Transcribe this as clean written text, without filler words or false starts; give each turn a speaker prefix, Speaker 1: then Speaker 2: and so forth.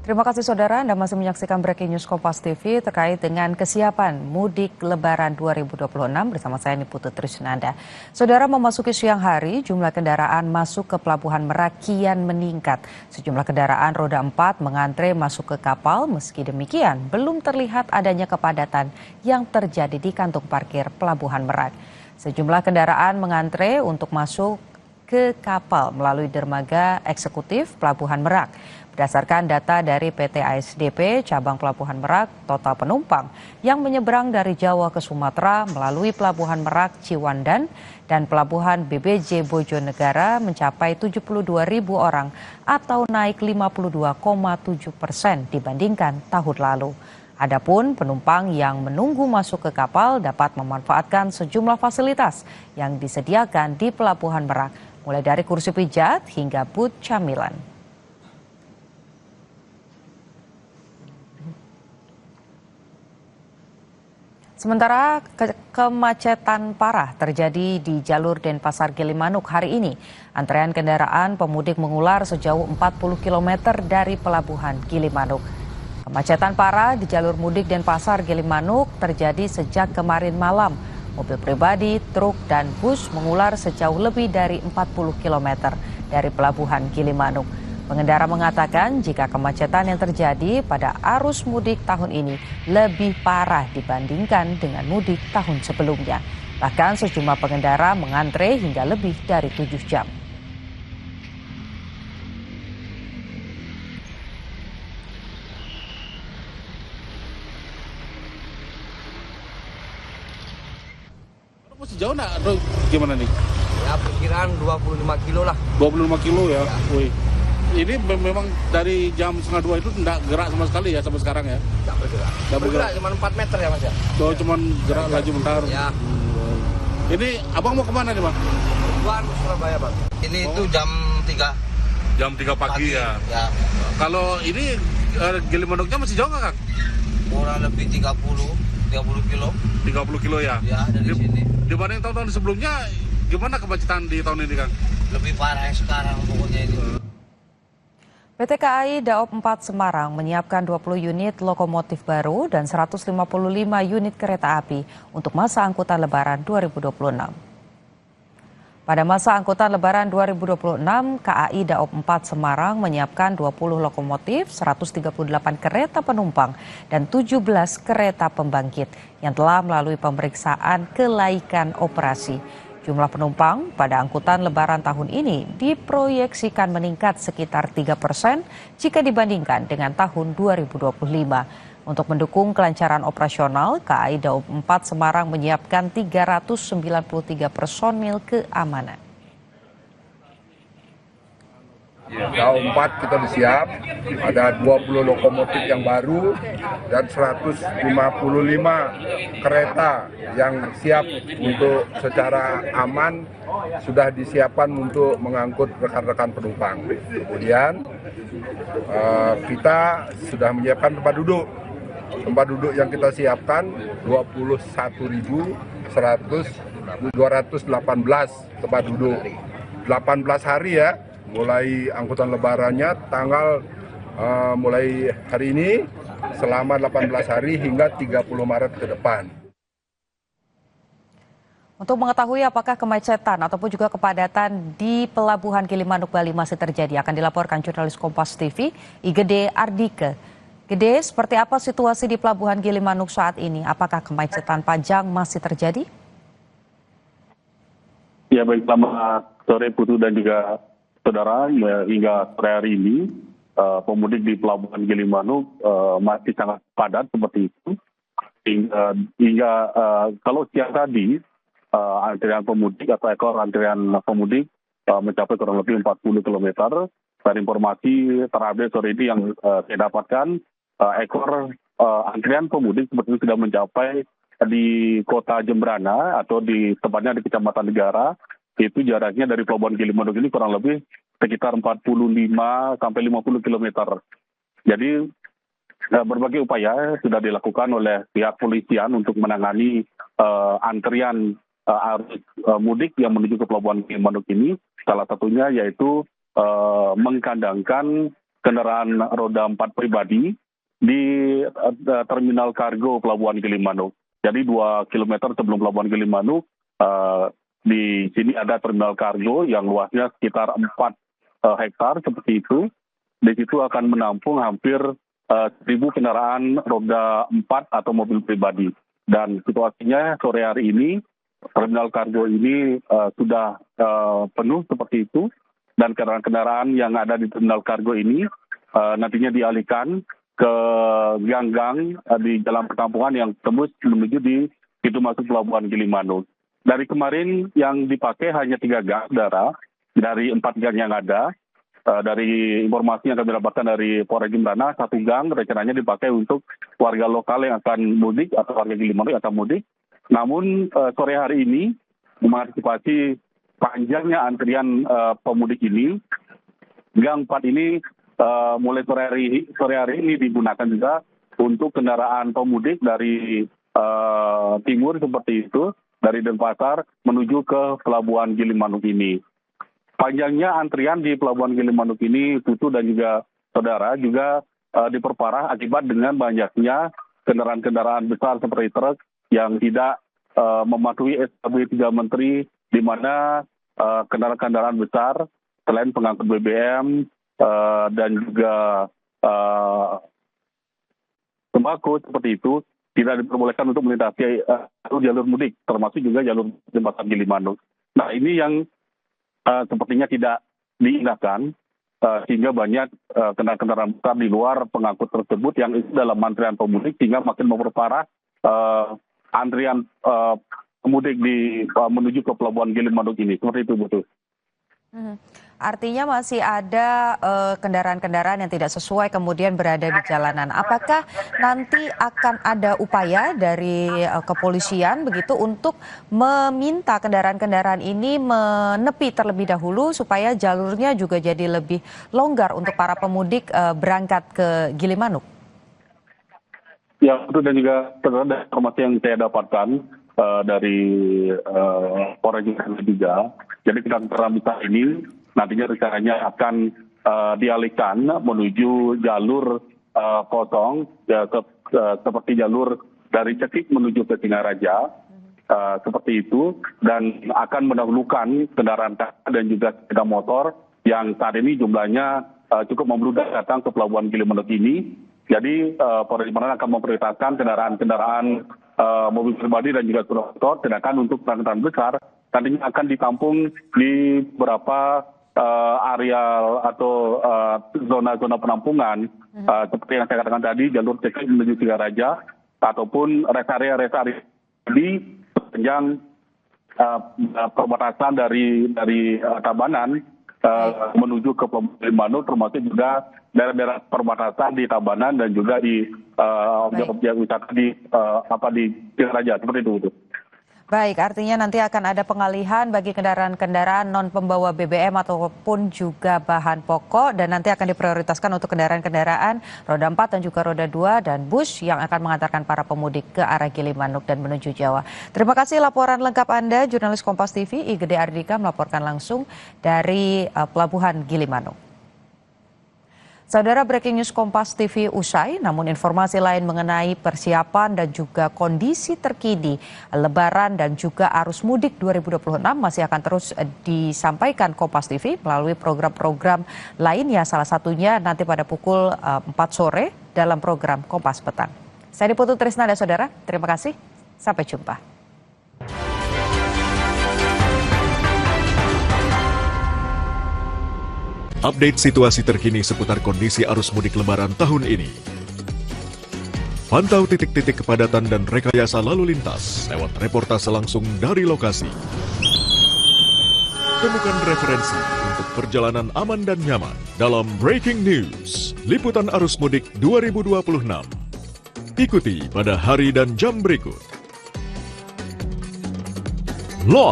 Speaker 1: Terima kasih saudara, Anda masih menyaksikan Breaking News Kompas TV terkait dengan kesiapan mudik Lebaran 2026 bersama saya Niputu Trisnanda. Saudara, memasuki siang hari, jumlah kendaraan masuk ke Pelabuhan Merak kian meningkat. Sejumlah kendaraan roda 4 mengantre masuk ke kapal, meski demikian belum terlihat adanya kepadatan yang terjadi di kantung parkir Pelabuhan Merak. Sejumlah kendaraan mengantre untuk masuk ke kapal melalui dermaga eksekutif Pelabuhan Merak. Berdasarkan data dari PT ASDP Cabang Pelabuhan Merak, total penumpang yang menyeberang dari Jawa ke Sumatera melalui Pelabuhan Merak Ciwandan dan Pelabuhan BBJ Bojonegara mencapai 72.000 orang atau naik 52,7% dibandingkan tahun lalu. Adapun penumpang yang menunggu masuk ke kapal dapat memanfaatkan sejumlah fasilitas yang disediakan di Pelabuhan Merak, mulai dari kursi pijat hingga booth camilan. Sementara kemacetan parah terjadi di jalur Denpasar Gilimanuk hari ini. Antrean kendaraan pemudik mengular sejauh 40 km dari Pelabuhan Gilimanuk. Kemacetan parah di jalur mudik Denpasar Gilimanuk terjadi sejak kemarin malam. Mobil pribadi, truk, dan bus mengular sejauh lebih dari 40 km dari Pelabuhan Gilimanuk. Pengendara mengatakan jika kemacetan yang terjadi pada arus mudik tahun ini lebih parah dibandingkan dengan mudik tahun sebelumnya. Bahkan sejumlah pengendara mengantre hingga lebih dari 7 jam.
Speaker 2: Masih jauh nak atau gimana nih?
Speaker 3: Ya perkiraan 25 kilo lah.
Speaker 2: 25 kilo ya?
Speaker 3: Ya.
Speaker 2: Wih. Ini memang dari jam 1:30 itu tidak gerak sama sekali ya sampai sekarang ya?
Speaker 3: Tidak bergerak.
Speaker 2: Tidak bergerak.
Speaker 3: Cuma 4 meter ya mas ya?
Speaker 2: Oh, cuma gerak laju bentar.
Speaker 3: Ya.
Speaker 2: Ini abang mau kemana nih bang?
Speaker 3: Tujuan Surabaya bang. Ini itu jam 3
Speaker 2: Jam 3 pagi ya?
Speaker 3: Ya.
Speaker 2: Kalau ini Gilimanuknya masih jauh nggak Kang?
Speaker 3: Kurang lebih 30 kilo.
Speaker 2: 30 kilo ya?
Speaker 3: Ya dari sini.
Speaker 2: Dibanding tahun-tahun sebelumnya, gimana kemacetan di tahun ini Kang?
Speaker 3: Lebih parah yang sekarang pokoknya ini.
Speaker 1: PT KAI Daop 4 Semarang menyiapkan 20 unit lokomotif baru dan 155 unit kereta api untuk masa angkutan Lebaran 2026. Pada masa angkutan Lebaran 2026, KAI Daop 4 Semarang menyiapkan 20 lokomotif, 138 kereta penumpang, dan 17 kereta pembangkit yang telah melalui pemeriksaan kelaikan operasi. Jumlah penumpang pada angkutan Lebaran tahun ini diproyeksikan meningkat sekitar 3% jika dibandingkan dengan tahun 2025. Untuk mendukung kelancaran operasional, KAI Daop 4 Semarang menyiapkan 393 personil keamanan.
Speaker 4: Daop 4 kita siap, ada 20 lokomotif yang baru dan 155 kereta yang siap untuk secara aman sudah disiapkan untuk mengangkut rekan-rekan penumpang. Kemudian kita sudah menyiapkan tempat duduk. Tempat duduk yang kita siapkan 21.218 tempat duduk. 18 hari ya. Mulai angkutan lebarannya tanggal mulai hari ini selama 18 hari hingga 30 Maret ke depan.
Speaker 1: Untuk mengetahui apakah kemacetan ataupun juga kepadatan di Pelabuhan Gilimanuk Bali masih terjadi akan dilaporkan jurnalis Kompas TV Igede Ardike. Gede, seperti apa situasi di Pelabuhan Gilimanuk saat ini? Apakah kemacetan panjang masih terjadi?
Speaker 5: Ya baik, selamat sore Putu dan juga saudara, hingga sore hari ini pemudik di Pelabuhan Gilimanuk masih sangat padat seperti itu. Hingga kalau siang tadi antrian pemudik atau ekor antrian pemudik mencapai kurang lebih 40 km. Dari informasi terupdate sore ini yang saya dapatkan, ekor antrian pemudik seperti itu sudah mencapai di kota Jembrana atau di tepatnya di Kecamatan Negara. Itu jaraknya dari Pelabuhan Gilimanuk ini kurang lebih sekitar 45 sampai 50 km. Jadi berbagai upaya sudah dilakukan oleh pihak polisian untuk menangani antrian arus mudik yang menuju ke Pelabuhan Gilimanuk ini. Salah satunya yaitu mengkandangkan kendaraan roda 4 pribadi di terminal kargo Pelabuhan Gilimanuk. Jadi 2 kilometer sebelum Pelabuhan Gilimanuk, di sini ada terminal kargo yang luasnya sekitar 4 hektar seperti itu. Di situ akan menampung hampir 1.000 kendaraan roda 4 atau mobil pribadi. Dan situasinya sore hari ini, terminal kargo ini sudah penuh seperti itu. Dan kendaraan-kendaraan yang ada di terminal kargo ini nantinya dialihkan ke gang-gang di jalan perkampungan yang tembus menuju di pintu masuk Pelabuhan Gilimanuk. Dari kemarin yang dipakai hanya 3 gang, saudara, dari 4 gang yang ada. Dari informasi yang kami dapatkan dari Polres Jembrana, 1 gang rencananya dipakai untuk warga lokal yang akan mudik atau warga Gilimanuk yang akan mudik. Namun sore hari ini mengantisipasi panjangnya antrian pemudik ini, gang 4 ini mulai sore hari ini digunakan juga untuk kendaraan pemudik dari timur seperti itu, dari Denpasar menuju ke Pelabuhan Gilimanuk ini. Panjangnya antrian di Pelabuhan Gilimanuk ini, Putu dan juga saudara, juga diperparah akibat dengan banyaknya kendaraan-kendaraan besar seperti truk yang tidak mematuhi SKB 3 Menteri, di mana kendaraan-kendaraan besar selain pengangkut BBM dan juga sembako seperti itu tidak diperbolehkan untuk melintasi jalur mudik, termasuk juga jalur jembatan Gilimanuk. Nah, ini yang sepertinya tidak diindahkan, sehingga banyak kendaraan-kendaraan besar di luar pengangkut tersebut yang itu dalam antrian pemudik, sehingga makin memperparah antrian pemudik menuju ke Pelabuhan Gilimanuk ini. Seperti itu, betul.
Speaker 1: Artinya masih ada kendaraan-kendaraan yang tidak sesuai kemudian berada di jalanan. Apakah nanti akan ada upaya dari kepolisian begitu untuk meminta kendaraan-kendaraan ini menepi terlebih dahulu supaya jalurnya juga jadi lebih longgar untuk para pemudik berangkat ke Gilimanuk?
Speaker 5: Ya, itu dan juga terhadap informasi yang saya dapatkan dari Polres Jembrana juga. Jadi kendaraan besar ini nantinya rencananya akan dialihkan menuju jalur kosong, ya, seperti jalur dari Cekik menuju ke Singaraja, seperti itu, dan akan mendahulukan kendaraan dan juga sepeda motor yang saat ini jumlahnya cukup membludak datang ke Pelabuhan Gilimanuk ini. Jadi Polres Jembrana akan memprioritaskan kendaraan mobil pribadi dan juga sepeda motor, sedangkan untuk kendaraan besar nantinya akan ditampung di beberapa area atau zona-zona penampungan seperti yang saya katakan tadi, jalur Cekik menuju Singaraja ataupun rest area di sepanjang perbatasan dari Tabanan menuju ke Pelabuhan Gilimanuk, termasuk juga daerah-daerah perbatasan di Tabanan dan juga di objek-objek wisata di Singaraja, seperti itu.
Speaker 1: Baik, artinya nanti akan ada pengalihan bagi kendaraan-kendaraan non pembawa BBM ataupun juga bahan pokok, dan nanti akan diprioritaskan untuk kendaraan-kendaraan roda 4 dan juga roda 2 dan bus yang akan mengantarkan para pemudik ke arah Gilimanuk dan menuju Jawa. Terima kasih laporan lengkap Anda, jurnalis Kompas TV Igede Ardika melaporkan langsung dari Pelabuhan Gilimanuk. Saudara, breaking news Kompas TV usai, namun informasi lain mengenai persiapan dan juga kondisi terkini Lebaran dan juga arus mudik 2026 masih akan terus disampaikan Kompas TV melalui program-program lainnya, salah satunya nanti pada pukul 4 sore dalam program Kompas Petang. Saya Putu Trisnanda, saudara. Terima kasih. Sampai jumpa.
Speaker 6: Update situasi terkini seputar kondisi arus mudik Lebaran tahun ini. Pantau titik-titik kepadatan dan rekayasa lalu lintas lewat reportase langsung dari lokasi. Temukan referensi untuk perjalanan aman dan nyaman dalam Breaking News, Liputan Arus Mudik 2026. Ikuti pada hari dan jam berikut.